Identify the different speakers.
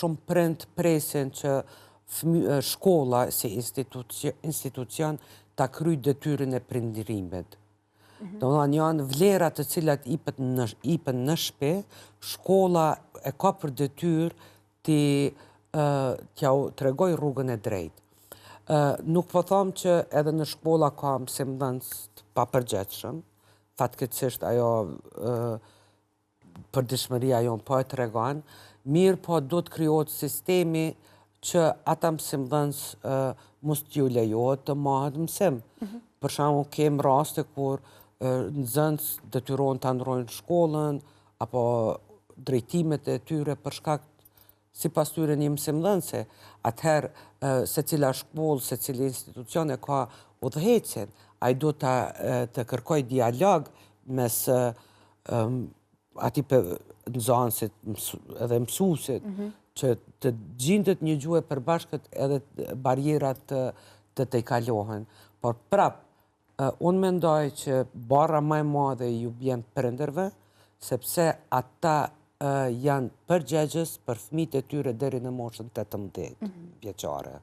Speaker 1: shumë prind presin që shkolla si institucion ta kryj detyrën e prindërimit. Do të janë vlerat të cilat ipen në shtëpi, shkolla e ka për detyrë t'ja tregoj rrugën e drejtë. Nuk po them që edhe në shkolla ka mësimdhënës të papërgjegjshëm, fatkeqësisht ajo përditshmëria jonë po e tregon, mirë po do të krijohet sistemi që ata mësimdhënës mos t'ju lejohet të mahet mësim. Për shembull, kem raste kur nxënës detyrohen ta ndrojnë shkollën apo drejtimet e tyre për shkak sipas tyre një mësimdhënëse. Atëherë secila shkollë, secili institucion e ka udhëhecin, ai do të kërkoj dialog mes atij nxënësit edhe mësuesit që të gjendet një gjuhë e përbashkët edhe barierat të tejkalohen. Por prap, unë mendoj që barra më e madhe ju bjen prindërve, sepse ata janë përgjegjës për fëmijët e tyre deri në moshën 18 vjeçare.